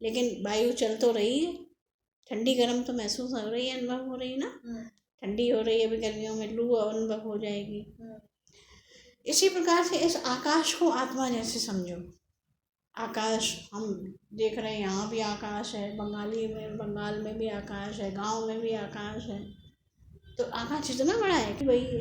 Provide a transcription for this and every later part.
लेकिन वायु चल तो रही है, ठंडी गर्म तो महसूस हो रही है, अनुभव हो रही है ना, ठंडी हो रही है। अभी गर्मियों में लू अनुभव हो जाएगी। इसी प्रकार से इस आकाश को आत्मा जैसे समझो। आकाश हम देख रहे हैं, यहाँ भी आकाश है, बंगाल में भी आकाश है, गांव में भी आकाश है। तो आकाश इतना बड़ा है कि वही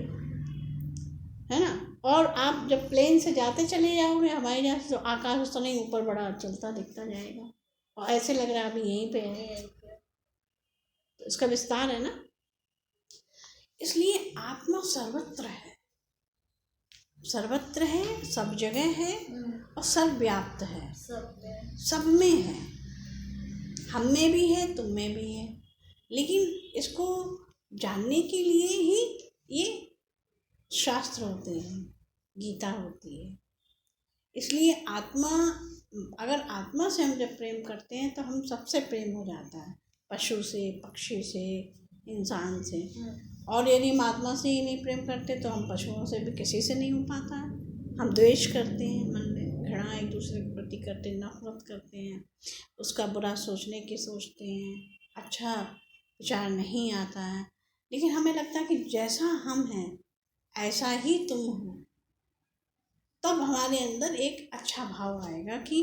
है ना। और आप जब प्लेन से जाते चले जाओगे हवाई जहाज से, तो आकाश उतना ही ऊपर बड़ा चलता दिखता जाएगा और ऐसे लग रहा है अभी यहीं पे है। तो इसका विस्तार है ना। इसलिए आत्मा सर्वत्र है, सर्वत्र है, सब जगह है और सर्वव्याप्त है, सब में है। हम में भी है, तुम में भी है। लेकिन इसको जानने के लिए ही ये शास्त्र होते हैं, गीता होती है। इसलिए आत्मा, अगर आत्मा से हम जब प्रेम करते हैं तो हम सबसे प्रेम हो जाता है, पशु से, पक्षी से, इंसान से। और यदि हम आत्मा से ही नहीं प्रेम करते तो हम पशुओं से भी किसी से नहीं हो पाता है। हम द्वेष करते हैं, मन में घृणा एक दूसरे के प्रति करते हैं, नफरत करते हैं, उसका बुरा सोचने की सोचते हैं, अच्छा विचार नहीं आता है। लेकिन हमें लगता है कि जैसा हम हैं ऐसा ही तुम हो, तब हमारे अंदर एक अच्छा भाव आएगा कि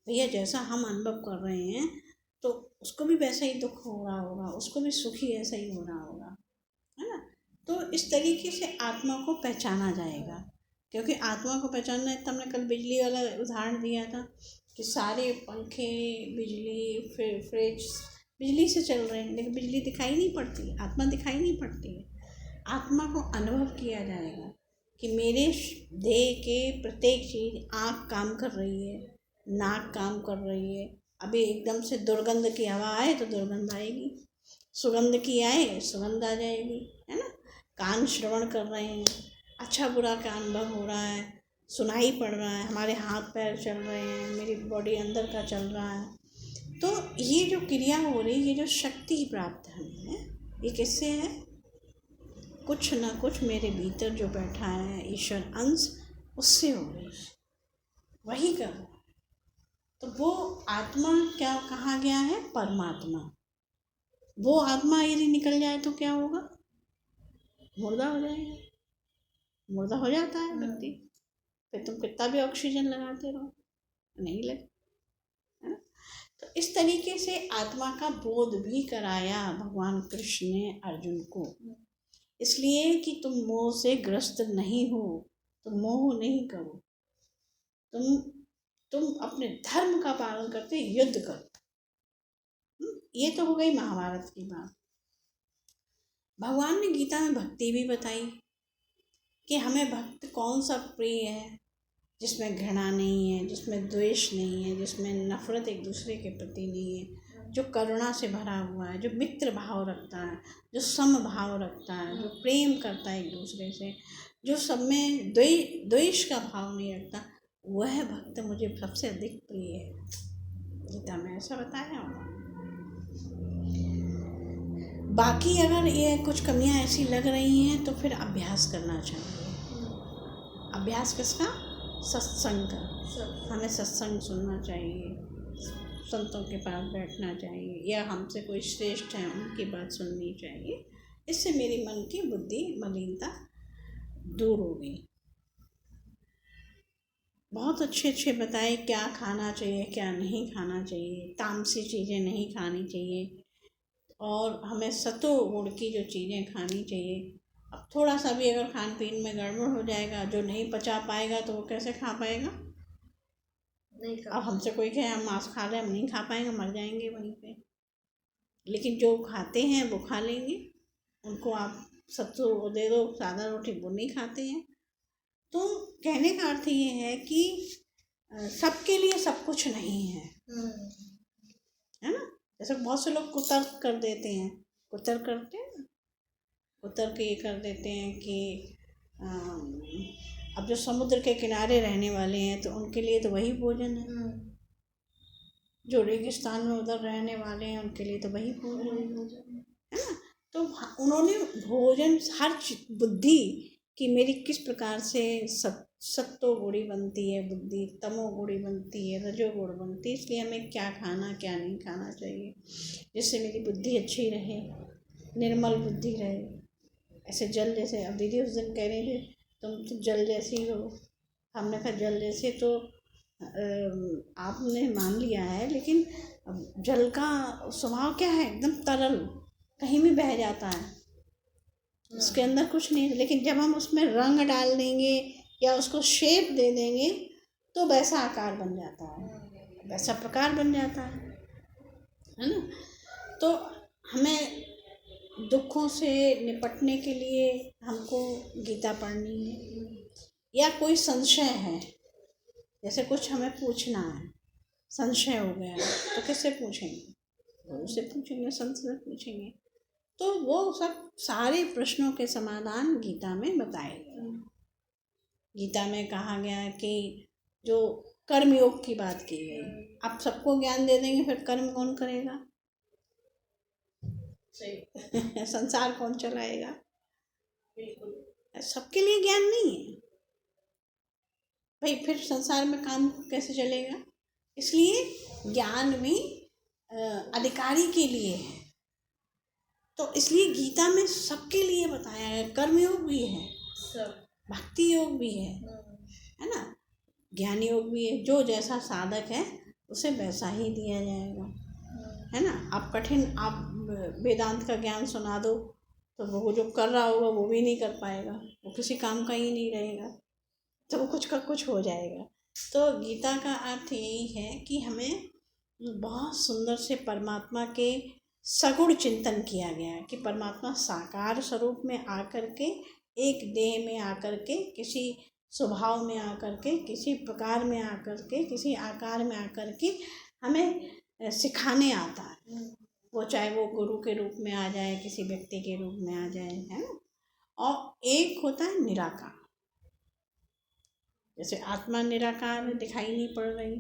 भैया जैसा हम अनुभव कर रहे हैं तो उसको भी वैसा ही दुख हो रहा होगा, उसको भी सुखी ऐसा ही हो रहा होगा, है ना। तो इस तरीके से आत्मा को पहचाना जाएगा। क्योंकि आत्मा को पहचानना है, तो हमने कल बिजली वाला उदाहरण दिया था कि सारे पंखे, बिजली, फ्रिज बिजली से चल रहे हैं, लेकिन बिजली दिखाई नहीं पड़ती, आत्मा दिखाई नहीं पड़ती है। आत्मा को अनुभव किया जाएगा कि मेरे देह के प्रत्येक चीज़, आँख काम कर रही है, नाक काम कर रही है। अभी एकदम से दुर्गंध की हवा आए तो दुर्गंध आएगी, सुगंध की आए सुगंध आ जाएगी, है ना। कान श्रवण कर रहे हैं, अच्छा बुरा का अनुभव हो रहा है, सुनाई पड़ रहा है, हमारे हाथ पैर चल रहे हैं, मेरी बॉडी अंदर का चल रहा है। तो ये जो क्रिया हो रही, ये जो शक्ति प्राप्त हमें, ये किससे है? कुछ ना कुछ मेरे भीतर जो बैठा है ईश्वर अंश, उससे हो रही, वही कर रहा है। तो वो आत्मा क्या कहा गया है? परमात्मा। वो आत्मा यदि निकल जाए तो क्या होगा? मुर्दा हो जाएगा, मुर्दा हो जाता है व्यक्ति। फिर तुम कितना भी ऑक्सीजन लगाते रहो, नहीं लगे, है ना। तो इस तरीके से आत्मा का बोध भी कराया भगवान कृष्ण ने अर्जुन को, इसलिए कि तुम मोह से ग्रस्त नहीं हो, तुम मोह नहीं करो, तुम अपने धर्म का पालन करते युद्ध करो। ये तो हो गई महाभारत की बात। भगवान ने गीता में भक्ति भी बताई कि हमें भक्त कौन सा प्रिय है, जिसमें घृणा नहीं है, जिसमें द्वेष नहीं है, जिसमें नफरत एक दूसरे के प्रति नहीं है, जो करुणा से भरा हुआ है, जो मित्र भाव रखता है, जो सम भाव रखता है, जो प्रेम करता है एक दूसरे से, जो सब में द्वेष का भाव नहीं रखता, वह भक्त मुझे सबसे अधिक प्रिय है। गीता में ऐसा बताया होगा। बाकी अगर ये कुछ कमियां ऐसी लग रही हैं तो फिर अभ्यास करना चाहिए। अभ्यास किसका? सत्संग का। हमें सत्संग सुनना चाहिए, संतों के पास बैठना चाहिए, या हमसे कोई श्रेष्ठ है उनकी बात सुननी चाहिए। इससे मेरी मन की बुद्धि मलिनता दूर हो गई। बहुत अच्छे अच्छे बताए क्या खाना चाहिए, क्या नहीं खाना चाहिए, तामसी चीज़ें नहीं खानी चाहिए, और हमें सतो गुण की जो चीज़ें खानी चाहिए। अब थोड़ा सा भी अगर खान पीन में गड़बड़ हो जाएगा, जो नहीं पचा पाएगा तो वो कैसे खा पाएगा? नहीं। अब हमसे कोई कहे हम मांस खा रहे, हम नहीं खा पाएंगे, मर जाएंगे वहीं पे। लेकिन जो खाते हैं वो खा लेंगे, उनको आप सत्तू दे दो, सादा रोटी, वो नहीं खाते हैं। तो कहने का अर्थ ये है कि सबके लिए सब कुछ नहीं है, है ना। जैसे बहुत से लोग कुतर्क कर देते हैं, कुतर्क करते हैं ना, कुतर्क ये कर देते हैं कि अब जो समुद्र के किनारे रहने वाले हैं तो उनके लिए तो वही भोजन है, जो रेगिस्तान में उधर रहने वाले हैं उनके लिए तो वही भोजन है ना। तो उन्होंने भोजन, हर बुद्धि कि मेरी किस प्रकार से सत्वगुणी बनती है बुद्धि, तमोगुणी बनती है, रजोगुण बनती है। इसलिए हमें क्या खाना क्या नहीं खाना चाहिए, जिससे मेरी बुद्धि अच्छी रहे, निर्मल बुद्धि रहे। ऐसे जल जैसे, अब दीदी उस दिन कह रही थी तुम तो जल जैसी हो। हमने कहा जल जैसे तो आपने मान लिया है, लेकिन जल का स्वभाव क्या है, एकदम तरल, कहीं भी बह जाता है, उसके अंदर कुछ नहीं। लेकिन जब हम उसमें रंग डाल देंगे या उसको शेप दे देंगे तो वैसा आकार बन जाता है, वैसा प्रकार बन जाता है ना। तो हमें दुखों से निपटने के लिए हमको गीता पढ़नी है। या कोई संशय है, जैसे कुछ हमें पूछना है, संशय हो गया है, तो किससे पूछेंगे, गुरु से पूछेंगे, संत से पूछेंगे। तो वो सब सारे प्रश्नों के समाधान गीता में बताए गए। गीता में कहा गया कि जो कर्मयोग की बात की गई, आप सबको ज्ञान दे देंगे फिर कर्म कौन करेगा, सही संसार कौन चलाएगा, सबके लिए ज्ञान नहीं है भाई, फिर संसार में काम कैसे चलेगा। इसलिए ज्ञान में अधिकारी के लिए है। तो इसलिए गीता में सबके लिए बताया है। कर्मयोग भी है, भक्ति योग भी है ना, ज्ञान योग भी है। जो जैसा साधक है उसे वैसा ही दिया जाएगा, है ना। आप कठिन आप वेदांत का ज्ञान सुना दो तो वो जो कर रहा होगा वो भी नहीं कर पाएगा, वो किसी काम का ही नहीं रहेगा, तो वो कुछ का कुछ हो जाएगा। तो गीता का अर्थ यही है कि हमें बहुत सुंदर से परमात्मा के सगुण चिंतन किया गया है कि परमात्मा साकार स्वरूप में आकर के, एक देह में आकर के, किसी स्वभाव में आकर के, किसी प्रकार में आकर के, किसी आकार में आकर के हमें सिखाने आता है। वो चाहे वो गुरु के रूप में आ जाए, किसी व्यक्ति के रूप में आ जाए, है ना। और एक होता है निराकार, जैसे आत्मा निराकार दिखाई नहीं पड़ रही,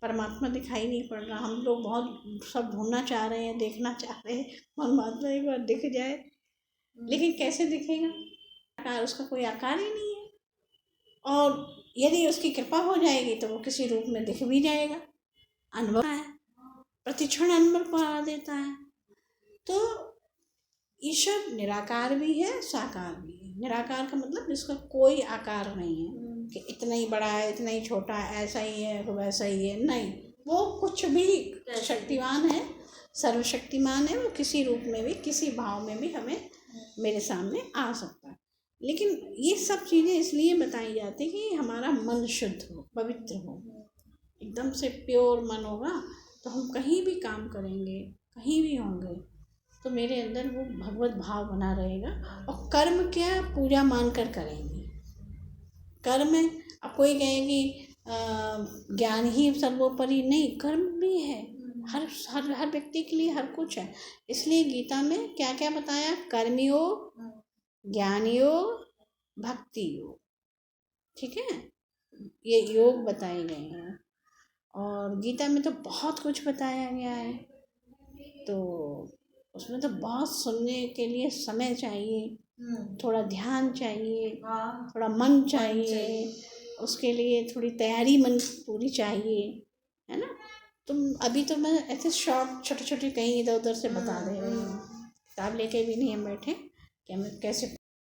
परमात्मा दिखाई नहीं पड़ रहा। हम लोग बहुत सब ढूंढना चाह रहे हैं, देखना चाह रहे हैं परमात्मा एक बार दिख जाए, लेकिन कैसे दिखेगा, आकार, उसका कोई आकार ही नहीं है। और यदि उसकी कृपा हो जाएगी तो वो किसी रूप में दिख भी जाएगा, अनुभव है, प्रतिक्षण अनुभव करा देता है। तो ईश्वर निराकार भी है, साकार भी है। निराकार का मतलब जिसका कोई आकार नहीं है कि इतना ही बड़ा है, इतना ही छोटा है, ऐसा ही है वैसा ही है, नहीं, वो कुछ भी शक्तिमान है, सर्वशक्तिमान है। वो किसी रूप में भी, किसी भाव में भी हमें मेरे सामने आ सकता है। लेकिन ये सब चीज़ें इसलिए बताई जाती कि हमारा मन शुद्ध हो, पवित्र हो, एकदम से प्योर मन होगा तो हम कहीं भी काम करेंगे, कहीं भी होंगे तो मेरे अंदर वो भगवत भाव बना रहेगा। और कर्म क्या, पूजा मानकर करेंगे कर्म। अब कोई कहे कि ज्ञान ही सर्वोपरि, नहीं, कर्म भी है, हर हर हर व्यक्ति के लिए हर कुछ है। इसलिए गीता में क्या क्या बताया, कर्मयोग, ज्ञान योग, भक्ति योग, ठीक है, ये योग बताए गए हैं। और गीता में तो बहुत कुछ बताया गया है, तो उसमें तो बहुत सुनने के लिए समय चाहिए, थोड़ा ध्यान चाहिए, थोड़ा मन चाहिए, उसके लिए थोड़ी तैयारी मन पूरी चाहिए, है ना। तुम अभी तो मैं ऐसे शॉर्ट छोटे छोटे कहीं इधर उधर से बता दे रही हूँ, किताब लेके भी नहीं हम बैठे कि हमें कैसे